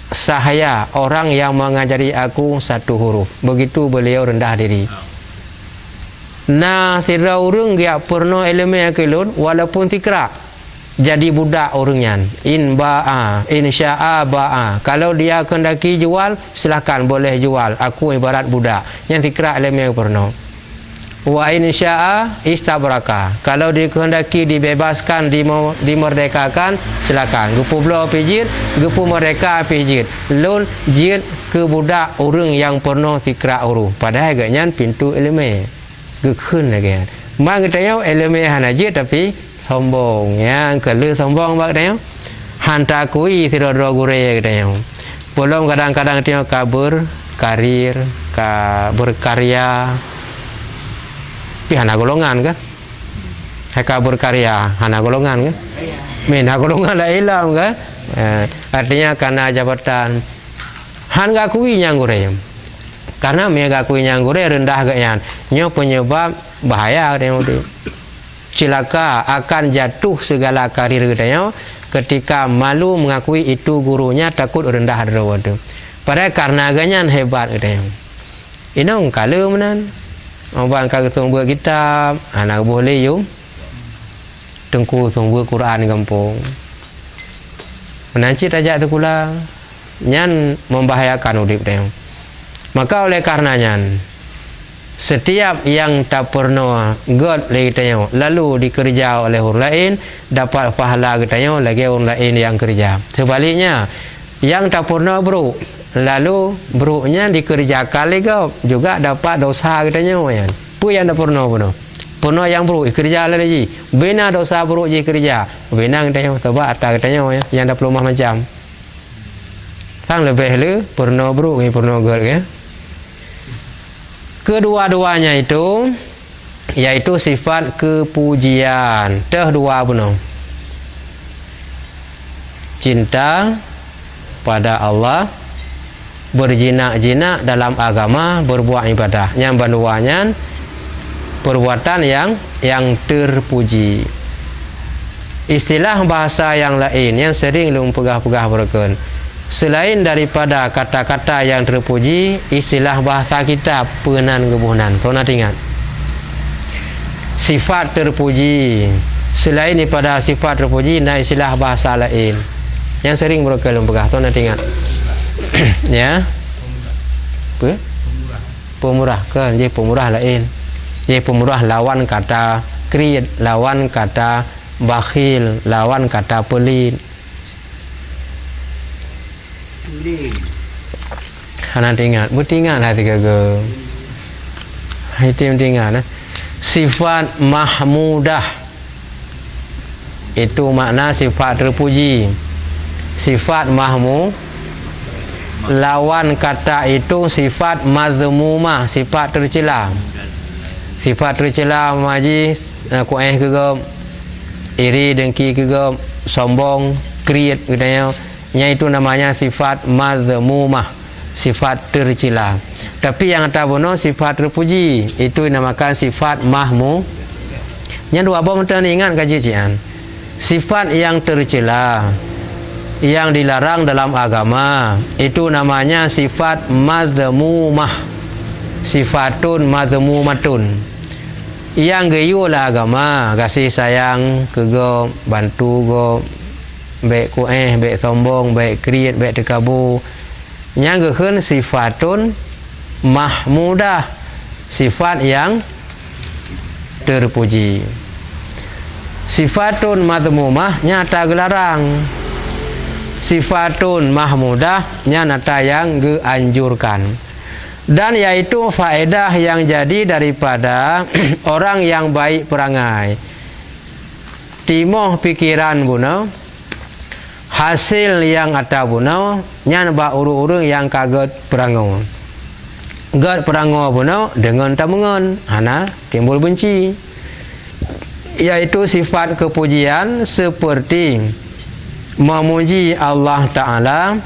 Speaker 1: sahaya orang yang mengajari aku satu huruf. Begitu beliau rendah diri. Nah, sira urang dia pernah ilmu kelun walaupun tikra. Jadi budak orangnya. In ba'a, in sya'a ba'a. Kalau dia kendaki jual, silakan boleh jual. Aku ibarat budak. Yang tikra ilmu pernah. Wa in sya'a istabraka. Kalau dikehendaki dibebaskan, dimerdekakan, silakan. Gupu belah pijit, gupu merdeka pijit. Lun jit ke budak orang yang penuh tikra uru. Padahal agaknya pintu ilmu. Gekun lagi. Mak katanya ilmu hanajit tapi sombong. Yang kelu sombong bak katanya. Hantar kui tiada gure katanya. Belum kadang-kadang dia kabur, karir, berkarya. Tapi hana golongan kan? Haka berkarya hana golongan kan? Hana golongan lah ilam kan? Artinya karena jabatan han gakui nyanggure. Karena me gakui nyanggure rendah gaknya. Nyo penyebab bahaya dia mudi. Cilaka akan jatuh segala karir katanya ketika malu mengakui itu gurunya takut rendah daripada. Padahal karena ganyan hebat katanya. Inong kalau menan Abang kagak tunggu kitab, anak boleh yum. Tengku tunggu Quran kampung. Menanci tajak tu kula, nyan membahayakan udip dia. Maka oleh karenanya, setiap yang tak pernah god lagi tanya lalu dikerja oleh orang lain dapat pahala katanya lagi orang lain yang kerja. Sebaliknya yang tak pernah buruk lalu buruknya dikerjakan lagi juga dapat dosa katanya kan. Apa yang tak pernah pernah yang buruk kerja lagi bina dosa buruk je kerja bina katanya sebab atas katanya yang tak perlu macam sang lebih le pernah buruk ni pernah god ya. Kedua-duanya itu yaitu sifat kepujian. Teh dua benar. Cinta pada Allah, berjinak-jinak dalam agama, berbuat ibadah. Yang keduanya perbuatan yang terpuji. Istilah bahasa yang lain yang sering lu pegah-pegah berken. Selain daripada kata-kata yang terpuji, istilah bahasa kita penan kebunan. So nak ingat. Sifat terpuji. Selain daripada sifat terpuji, nah istilah bahasa lain yang sering berkelum pegah. So nak ingat. Ya. Apa? Pemurah kan? Jadi pemurah lain. Jadi pemurah lawan kata kredit, lawan kata bakhil, lawan kata pelit. Hana tinggal, bertinggal hati kagak. Itu tinggal. Sifat mahmudah itu makna sifat terpuji. Sifat mahmud lawan kata itu sifat mazmumah, sifat tercela. Sifat tercela maji kueh kagak, iri dengki kagak, sombong, kredit katanya. Itu namanya sifat mazmumah, sifat tercela. Tapi yang tak benar sifat terpuji itu dinamakan sifat mahmud. Yang dua apa mesti ingat kajian. Sifat yang tercela yang dilarang dalam agama itu namanya sifat mazmumah. Sifatun mazmumatun. Yang gayulah agama, kasih sayang, kego, bantu go, baik kueh, baik sombong, baik kredit, baik terkabur. Yang keun sifatun mahmudah, sifat yang terpuji. Sifatun mazmumah nyata gelarang. Sifatun mahmudah nyata yang dianjurkan. Dan yaitu faedah yang jadi daripada orang yang baik perangai. Timoh pikiran guna hasil yang ada guna nyan ba urung-urung yang kaget perangai. Gad perangai guna dengan tamungan hana timbul benci. Yaitu sifat kepujian seperti memuji Allah Ta'ala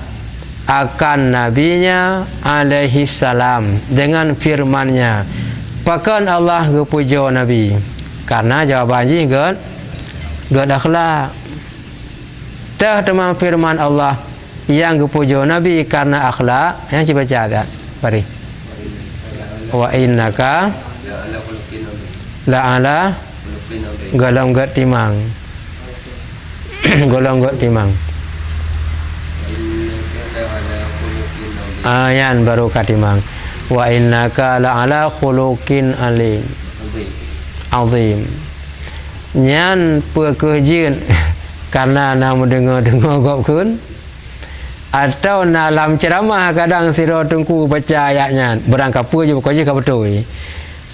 Speaker 1: akan nabinya alaihi salam dengan firman-Nya. Pakan Allah kepuja nabi karena jawabannya gad akhlak. Dah teman firman Allah yang kepuja nabi karena akhlak yang cuba baca bari. Wa innaka la ala golong gad timang. Golong gad timang. Ayan baru katimang. Wa innaka la'ala khuluqin alim. Azim. Nyan pekerjaan karena namu dengar gopkeun atau dalam ceramah kadang sira tungku baca ayatnya berangkat apa je pokoknya ka betul.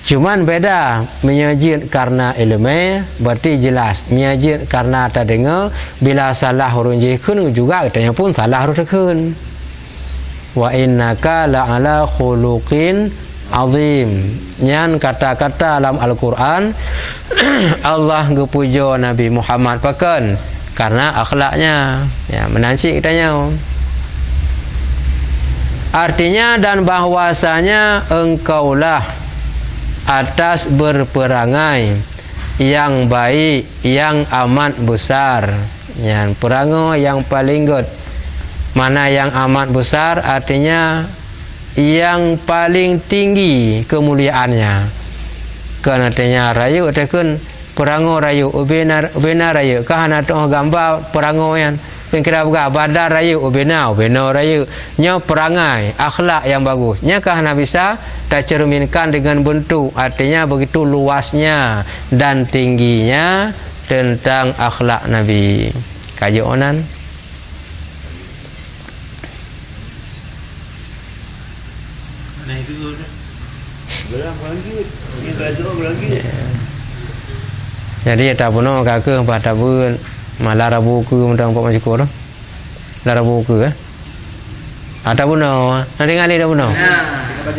Speaker 1: Cuman beda menyajid karena ilmu berarti jelas. Menyajid karena tak dengar bila salah huruf je keun juga katanya pun salah huruf keun. Wa innaka la'ala khuluqin azim. Nyan kata-kata dalam Al-Quran Allah gepuja Nabi Muhammad pakan karena akhlaknya ya menancik katanya. Artinya dan bahwasanya engkaulah atas berperangai yang baik yang amat besar. Yang perangai yang paling good. Mana yang amat besar artinya yang paling tinggi kemuliaannya. Kan artinya rayu ataupun perango rayu ubena rayu kahana tu gambar perango yang kira badar rayu ubena rayu nya perangai akhlak yang bagus nya kahana bisa tercerminkan dengan bentuk, artinya begitu luasnya dan tingginya tentang akhlak Nabi. Kajonan
Speaker 3: nah itu berlanjut ini belajar berlanjut.
Speaker 1: Jadi tak puno kakak pada bun malah rabu ke mendang pak masuk rabu ke ada puno nanti ngali dah puno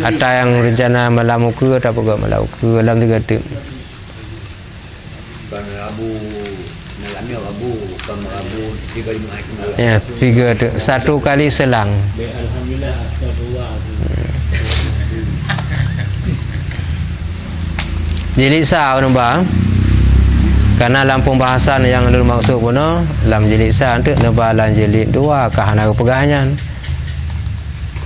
Speaker 1: ada yang rencana malam ke tak juga malam ke dalam 3 tim
Speaker 3: bang rabu malamnya rabu bang rabu 3
Speaker 1: ya 3 satu kali selang.
Speaker 3: Alhamdulillah
Speaker 1: Jilid sa nambah karena lampung bahasan yang dulu maksud pun dalam jilid sa untuk nebalan jilid 2 kahana kepegangan.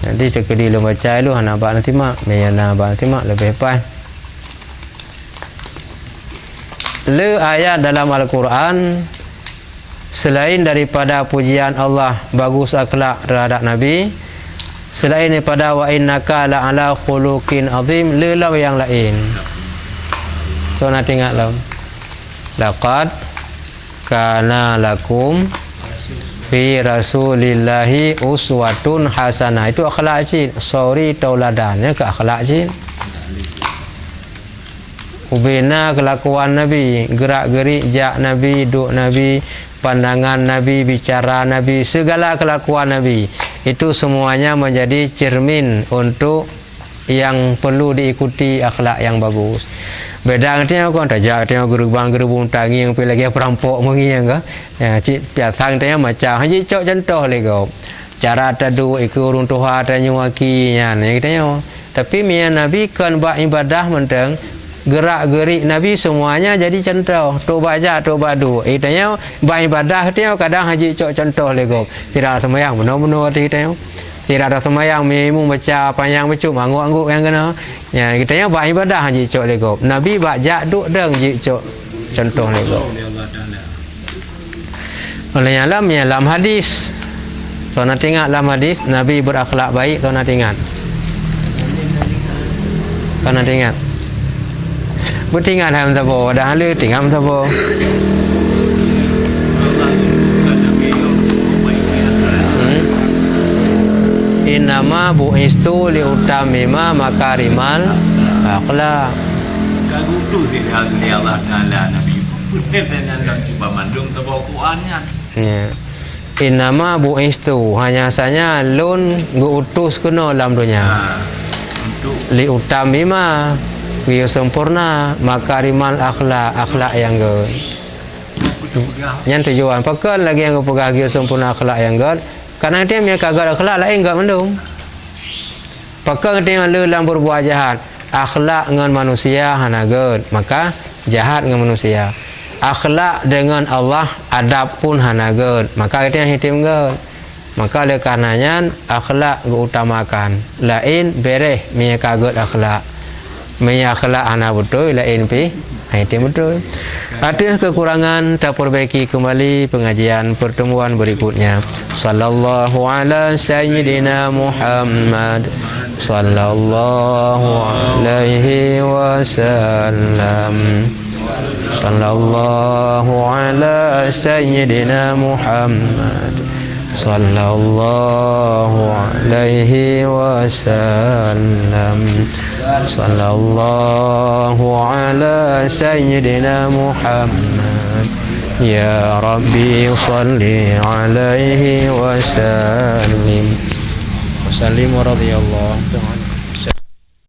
Speaker 1: Nanti cekedi lu baca lu hana ba nanti mak meyana ba nanti mak lebih pas. Le ayat dalam Al-Quran selain daripada pujian Allah bagus akhlak terhadap Nabi, selain daripada wa innaka la'ala khuluqin azim, le law yang lain. So nak tengok law. Laqad kana lakum fi rasulillahi uswatun hasanah. Itu akhlak cin. Sorry tauladannya ke akhlak cin. Ubena kelakuan Nabi, gerak-gerik jak Nabi, duk Nabi, pandangan Nabi, bicara Nabi, segala kelakuan Nabi itu semuanya menjadi cermin untuk yang perlu diikuti akhlak yang bagus. Beda artinya kau tak jak tengok gerubang tangi yang pergi lagi perampok mengiang ke. Ya, cik biasa tanya macam haji cok contoh lego. Cara tadu ikut urung Tuhan tanya wakinya ni katanya. Tapi mian Nabi kan buat ibadah menteng gerak-gerik Nabi semuanya jadi contoh. Tu baca tu badu. Katanya buat ibadah katanya kadang haji cok contoh lego. Tidak sembahyang benar-benar katanya. Tidak ada sembahyang minum baca panjang bacuk angguk-angguk yang kena. Ya katanya buat ibadah haji cok lego. Nabi baca duk deng haji cok contoh lego. Oleh yang dalam hadis. So nak tengok dalam hadis Nabi berakhlak baik, so nak tengok. So nak tengok. Bertinggal dalam tabo, dah halu tinggal tabo. Innama bu'istu liutamima makarimal akhlak.
Speaker 3: Kagu tu dia Allah Taala Nabi pun dengan dak cuba mandung tabo Qurannya.
Speaker 1: Ya. Innama bu'istu hanya saja lun nguutus kena dalam dunia.
Speaker 3: Untuk
Speaker 1: Liutamima biar sempurna makarimal akhlak yang good. Yang tujuan pakai lagi yang pegang biar sempurna akhlak yang good. Karena dia punya kagak akhlak lain enggak mendung. Pakai dia dalam berbuat jahat, akhlak dengan manusia hana good, maka jahat dengan manusia. Akhlak dengan Allah, adab pun hana good, maka dia hitim good. Maka oleh karenanya akhlak diutamakan. Lain bereh punya kagak akhlak. Punya akhlak hana betul, lain pi hitim betul. Ada kekurangan, tak perbaiki kembali pengajian pertemuan berikutnya. Sallallahu ala sayyidina Muhammad sallallahu alaihi wasallam. Sallallahu ala sayyidina Muhammad sallallahu alaihi wasallam. Sallallahu ala sayyidina Muhammad. Ya Rabbi salli alaihi wasallim. Wasallim wa radiyallahu ta'ala.